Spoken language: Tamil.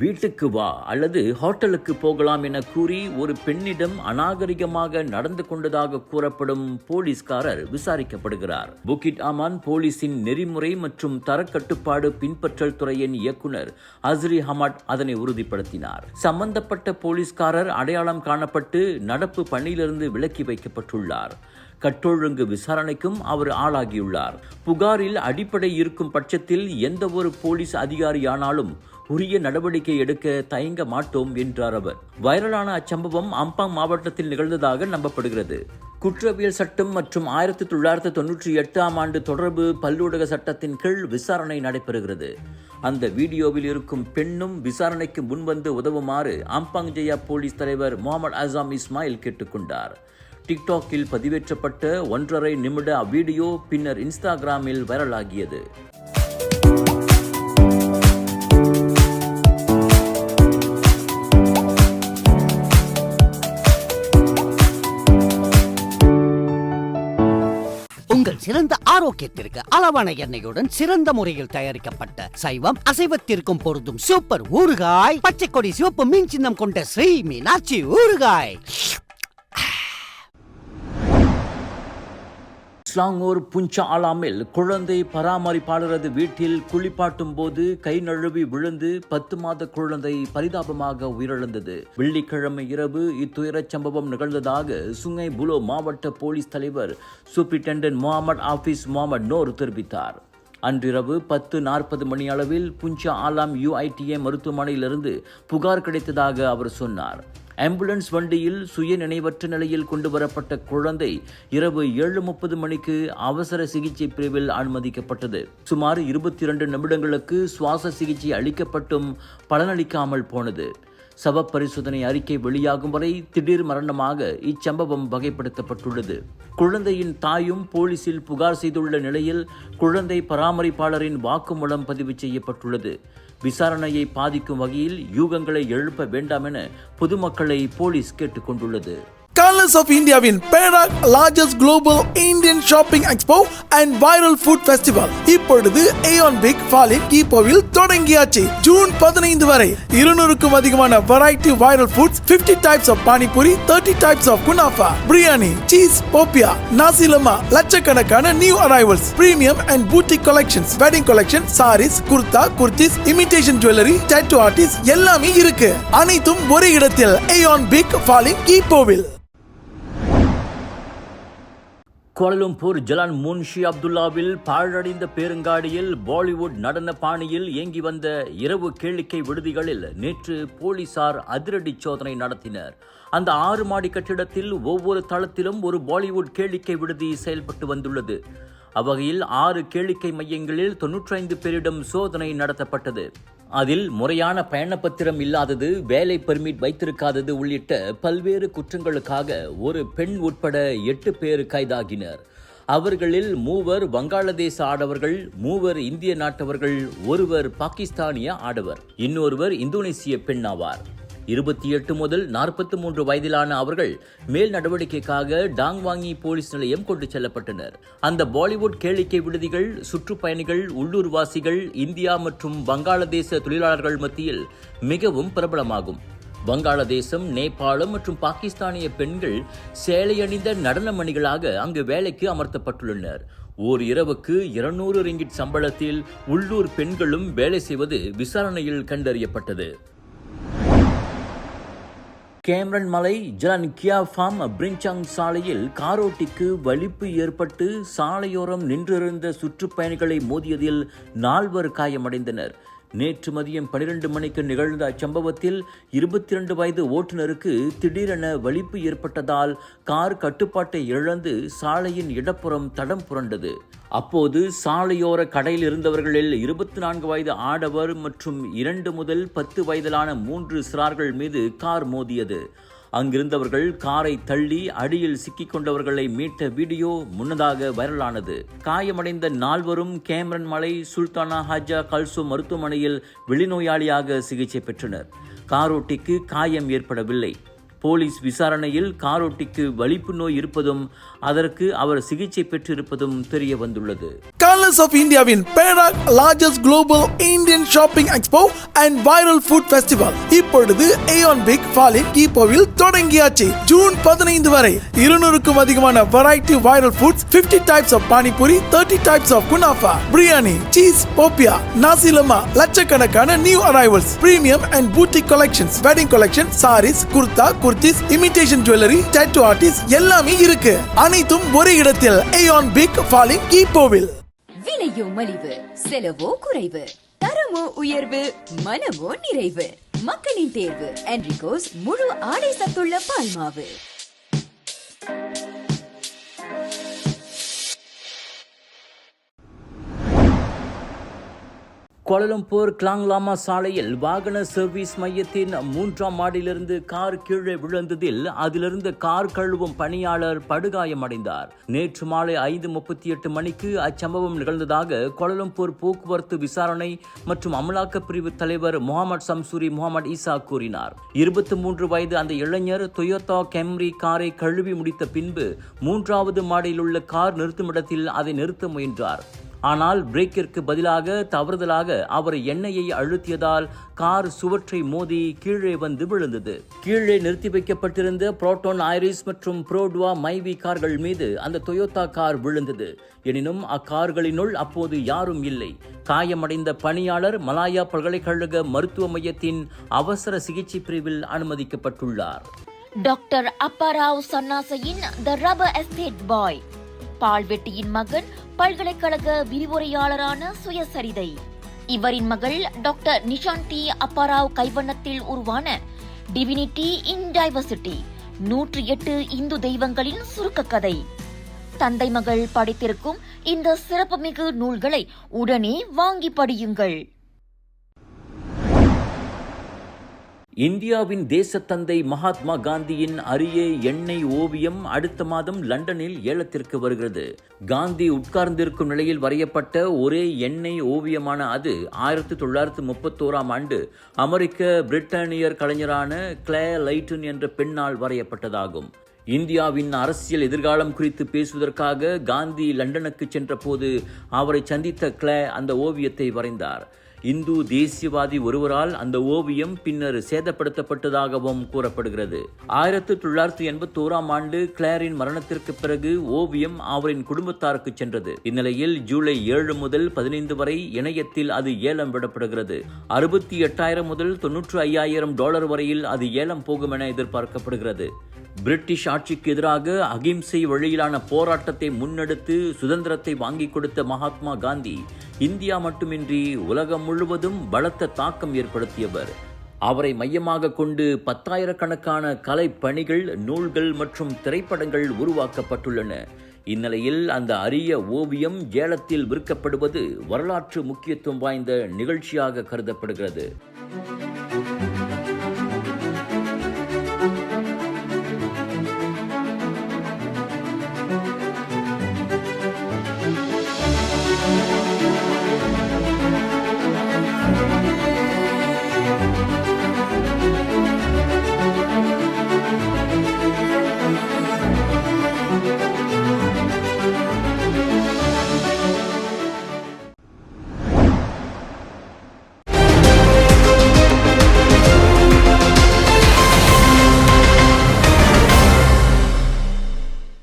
வீட்டுக்கு வா அல்லது ஹோட்டலுக்கு போகலாம் என கூறி ஒரு பெண்ணிடம் அநாகரிகமாக நடந்து கொண்டதாக கூறப்படும் போலீஸ்காரர் விசாரிக்கப்படுகிறார். புக்கிட் அமான் போலீசின் நெறிமுறை மற்றும் தரக்கட்டுப்பாடு பின்பற்றல் துறையின் இயக்குனர் அஸ்ரி ஹமாட் அதனை உறுதிப்படுத்தினார். சம்பந்தப்பட்ட போலீஸ்காரர் அடையாளம் காணப்பட்டு நடப்பு பணியிலிருந்து விலக்கி வைக்கப்பட்டுள்ளார். கட்டொழுங்கு விசாரணைக்கும் அவர் ஆளாகியுள்ளார். புகாரில் அடிப்படை இருக்கும் பட்சத்தில் எந்த ஒரு போலீஸ் அதிகாரியானாலும் உரிய நடவடிக்கை எடுக்க தயங்க மாட்டோம் என்றார் அவர். வைரலான அச்சம்பவம் அம்பாங் மாவட்டத்தில் நிகழ்ந்ததாக நம்பப்படுகிறது. குற்றவியல் சட்டம் மற்றும் 1998 ஆண்டு தொடர்பு பல்லூடக சட்டத்தின் கீழ் விசாரணை நடைபெறுகிறது. அந்த வீடியோவில் இருக்கும் பெண்ணும் விசாரணைக்கு முன்வந்து உதவுமாறு அம்பாங் ஜெயா போலீஸ் தலைவர் முகமது அசாம் இஸ்மாயில் கேட்டுக்கொண்டார். டிக்டாக்கில் பதிவேற்றப்பட்ட 1.5 நிமிட வீடியோ பின்னர் இன்ஸ்டாகிராமில் வைரலாகியது. உங்கள் சிறந்த ஆரோக்கியத்திற்கு அளவான எண்ணெயுடன் சிறந்த முறையில் தயாரிக்கப்பட்ட சைவம் அசைவத்திற்கும் பொருந்தும் சூப்பர் ஊறுகாய், பச்சை கொடி சிவப்பு மீன் சின்னம் கொண்ட ஸ்ரீ மீனாட்சி ஊறுகாய். ஸ்லாங்கூர் புஞ்சா ஆலாமில் குழந்தை பராமரிப்பாளரது வீட்டில் குளிப்பாட்டும் போது கை நழுவி விழுந்து 10 மாத குழந்தை பரிதாபமாக உயிரிழந்தது. வெள்ளிக்கிழமை இரவு இத்துயரச் சம்பவம் நிகழ்ந்ததாக சுங்கை புலோ மாவட்ட போலீஸ் தலைவர் சூப்பரிண்டென்டென்ட் முகமது ஆஃபீஸ் முகமது நோர் தெரிவித்தார். அன்றிரவு 10:40 மணி அளவில் புஞ்சா ஆலாம் UITA மருத்துவமனையிலிருந்து புகார் கிடைத்ததாக அவர் சொன்னார். ஆம்புலன்ஸ் வண்டியில் சுய நினைவற்ற நிலையில் கொண்டு வரப்பட்ட குழந்தை இரவு 7:30 மணிக்கு அவசர சிகிச்சை பிரிவில் அனுமதிக்கப்பட்டது. சுமார் 22 நிமிடங்களுக்கு சுவாச சிகிச்சை அளிக்கப்பட்டும் பலனளிக்காமல் போனது. சவ பரிசோதனை அறிக்கை வெளியாகும் வரை திடீர் மரணமாக இச்சம்பவம் வகைப்படுத்தப்பட்டுள்ளது. குழந்தையின் தாயும் போலீசில் புகார் செய்துள்ள நிலையில் குழந்தை பராமரிப்பாளரின் வாக்குமூலம் பதிவு செய்யப்பட்டுள்ளது. விசாரணையை பாதிக்கும் வகையில் யூகங்களை எழுப்ப வேண்டாம் என பொதுமக்களை போலீஸ் கேட்டுக் கொண்டுள்ளது. Colors of Indiaவின் PERAC largest global Indian shopping expo and viral food festival இப்பொழுது Aeon Big Falling ஈப்போவில் தொடங்கியாச்சு. ஜூன் 15 வரை 200க்கும் அதிகமான variety viral foods, 50 types of panipuri, 30 types of kunafa, biryani, cheese, popia, nasi lemak, லட்சக்கணக்கான new arrivals, premium and boutique collections, wedding collection, sarees, kurta, kurtis, imitation jewelry, tattoo artists எல்லாமே இருக்கு. அனைத்தும் ஒரே இடத்தில் Aeon Big Falling ஈப்போவில். கோலாலம்பூர் ஜலான் முன்ஷி அப்துல்லாவில் பாழடைந்த பேருங்காடியில் பாலிவுட் நடன பாணியில் இயங்கி வந்த இரவு கேளிக்கை விடுதிகளில் நேற்று போலீசார் அதிரடி சோதனை நடத்தினர். அந்த 6 மாடி கட்டிடத்தில் ஒவ்வொரு தளத்திலும் ஒரு பாலிவுட் கேளிக்கை விடுதி செயல்பட்டு வந்துள்ளது. அவ்வகையில் 6 கேளிக்கை மையங்களில் 95 பேரிடம் சோதனை நடத்தப்பட்டது. அதில் முறையான பயணப்பத்திரம் இல்லாதது, வேலை பெர்மிட் வைத்திருக்காதது உள்ளிட்ட பல்வேறு குற்றங்களுக்காக ஒரு பெண் உட்பட 8 பேர் கைதாகினர். அவர்களில் 3 வங்காளதேச ஆடவர்கள், 3 இந்திய நாட்டவர்கள், 1 பாகிஸ்தானிய ஆடவர், இன்னொருவர் இந்தோனேசிய பெண் ஆவார். 28 முதல் 43 வயதிலான அவர்கள் மேல் நடவடிக்கைக்காக டாங்வாங்கி போலீஸ் நிலையம் கொண்டு செல்லப்பட்டனர். அந்த பாலிவுட் கேளிக்கை விடுதிகள் சுற்றுப்பயணிகள், உள்ளூர்வாசிகள், இந்தியா மற்றும் வங்காளதேச தொழிலாளர்கள் மத்தியில் மிகவும் பிரபலமாகும். வங்காளதேசம், நேபாளம் மற்றும் பாகிஸ்தானிய பெண்கள் சேலை அணிந்த நடன மணிகளாக அங்கு வேலைக்கு அமர்த்தப்பட்டுள்ளனர். ஓர் இரவுக்கு 200 ரிங்கிட் சம்பளத்தில் உள்ளூர் பெண்களும் வேலை செய்வது விசாரணையில் கண்டறியப்பட்டது. கேமரன் மலை ஜலான் கியா ஃபார்ம் பிரிஞ்சாங் சாலையில் காரோட்டிக்கு வலிப்பு ஏற்பட்டு சாலையோரம் நின்றிருந்த சுற்றுப்பயணிகளை மோதியதில் 4 காயமடைந்தனர். நேற்று மதியம் 12 மணிக்கு நிகழ்ந்த அச்சம்பவத்தில் 22 வயது ஓட்டுநருக்கு திடீரென வலிப்பு ஏற்பட்டதால் கார் கட்டுப்பாட்டை இழந்து சாலையின் இடப்புறம் தடம் புரண்டது. அப்போது சாலையோர கடையில் இருந்தவர்களில் 24 வயது ஆடவர் மற்றும் 2 முதல் 10 வயதிலான 3 சிறார்கள் மீது கார் மோதியது. அங்கிருந்தவர்கள் காரை தள்ளி அடியில் சிக்கிக் கொண்டவர்களை மீட்ட வீடியோ முன்னதாக வைரலானது. காயமடைந்த 4வரும் கேமரன் மலை சுல்தானா ஹாஜா கல்சோ மருத்துவமனையில் வெளிநோயாளியாக சிகிச்சை பெற்றனர். காரோட்டிக்கு காயம் ஏற்படவில்லை. போலீஸ் விசாரணையில் காரோட்டிக்கு வலிப்பு நோய் இருப்பதும் அதற்கு அவர் சிகிச்சை பெற்றிருப்பதும் தெரிய வந்துள்ளது. Winners of Indiaவின் Perak largest global Indian shopping expo and viral food festival இப்பொழுது ஏஆன் பிக் ஃபாலின் ஈப்போவில் தொடங்கியாச்சு. ஜூன் 15 வரை 200க்கும் அதிகமான variety viral foods, 50 types of panipuri, 30 types of kunafa, biryani, cheese, popiah, nasi lemak, லட்சக்கணக்கான new arrivals, premium and boutique collections, wedding collection, saris, kurta, kurtis, imitation jewellery, tattoo artist எல்லாமே இருக்கு. அனைத்தும் ஒரே இடத்தில் ஏஆன் பிக் ஃபாலின் ஈப்போவில். விலையோ மலிவு, செலவோ குறைவு, தரமோ உயர்வு, மனமோ நிறைவு. மக்களின் தேர்வு என்ரிகோஸ் முழு ஆடை சத்துள்ள பால்மாவு. கோலாலம்பூர் கிளாங் லாமா சாலையில் வாகன சர்வீஸ் மையத்தின் 3ஆம் மாடியிலிருந்து கார் கீழே விழுந்ததில் அதிலிருந்து கார் கழுவும் பணியாளர் படுகாயமடைந்தார். நேற்று மாலை 5:38 மணிக்கு அச்சம்பவம் நிகழ்ந்ததாக கோலாலம்பூர் போக்குவரத்து விசாரணை மற்றும் அமலாக்க பிரிவு தலைவர் முகமது சம்சூரி முகமது ஈசா கூறினார். 23 வயது அந்த இளைஞர் டொயோட்டா கேம்ரி காரை கழுவி முடித்த பின்பு 3வது மாடியில் உள்ள கார் நிறுத்துமிடத்தில் அதை நிறுத்த முயன்றார். ஆனால் பிரேக்கிற்கு பதிலாக தவறுதலாக அவர் எண்ணெயை அழுத்தியதால் கார் சுவற்றை மோதி கீழே வந்து விழுந்தது. கீழே நிறுத்தி வைக்கப்பட்டிருந்த புரோட்டோன் ஐரிஸ் மற்றும் புரோடுவா மைவி கார்கள் மீது அந்த டொயோட்டா கார் விழுந்தது. எனினும் அக்கார்களினுள் அப்போது யாரும் இல்லை. காயமடைந்த பணியாளர் மலாயா பல்கலைக்கழக மருத்துவ மையத்தின் அவசர சிகிச்சை பிரிவில் அனுமதிக்கப்பட்டுள்ளார். டாக்டர் அப்பாராவ் சன்னாசையின் த ரப்பர் எஸ்டேட் பாய், பால்வெட்டியின் மகன், பல்கலைக்கழக விரிவுரையாளரான சுயசரிதை. இவரின் மகள் டாக்டர் நிஷாந்தி அப்பாராவ் கைவண்ணத்தில் உருவான டிவினிட்டி இன் டைவர்சிட்டி, 108 இந்து தெய்வங்களின் சுருக்க கதை. தந்தை மகள் படைத்திருக்கும் இந்த சிறப்புமிகு நூல்களை உடனே வாங்கி படியுங்கள். இந்தியாவின் தேசத்தந்தை மகாத்மா காந்தியின் அரிய எண்ணெய் ஓவியம் அடுத்த மாதம் லண்டனில் ஏலத்திற்கு வருகிறது. காந்தி உட்கார்ந்திருக்கும் நிலையில் வரையப்பட்ட ஒரே எண்ணெய் ஓவியமான அது 1931ஆம் ஆண்டு அமெரிக்க பிரிட்டானியர் கலைஞரான கிளே லைட்டன் என்ற பெண்ணால் வரையப்பட்டதாகும். இந்தியாவின் அரசியல் எதிர்காலம் குறித்து பேசுவதற்காக காந்தி லண்டனுக்கு சென்ற போது அவரை சந்தித்த கிளே அந்த ஓவியத்தை வரைந்தார். இந்து தேசியவாதி ஒருவரால் அந்த ஓவியம் பின்னர் சேதப்படுத்தப்பட்டதாகவும் கூறப்படுகிறது. 1981ஆம் ஆண்டு கிளேரின் மரணத்திற்கு பிறகு ஓவியம் அவரின் குடும்பத்தாருக்கு சென்றது. இந்நிலையில் ஜூலை 7 முதல் 15 வரை இணையத்தில் அது ஏலம் விடப்படுகிறது. 68,000 முதல் $95,000 வரையில் அது ஏலம் போகும் என எதிர்பார்க்கப்படுகிறது. பிரிட்டிஷ் ஆட்சிக்கு எதிராக அகிம்சை வழியிலான போராட்டத்தை முன்னெடுத்து சுதந்திரத்தை வாங்கி கொடுத்த மகாத்மா காந்தி இந்தியா மட்டுமின்றி உலகம் முழுவதும் பலத்த தாக்கம் ஏற்படுத்தியவர். அவரை மையமாக கொண்டு 10,000கணக்கான கலை பணிகள், நூல்கள் மற்றும் திரைப்படங்கள் உருவாக்கப்பட்டுள்ளன. இந்நிலையில் அந்த அரிய ஓவியம் ஏலத்தில் விற்கப்படுவது வரலாற்று முக்கியத்துவம் வாய்ந்த நிகழ்ச்சியாக கருதப்படுகிறது.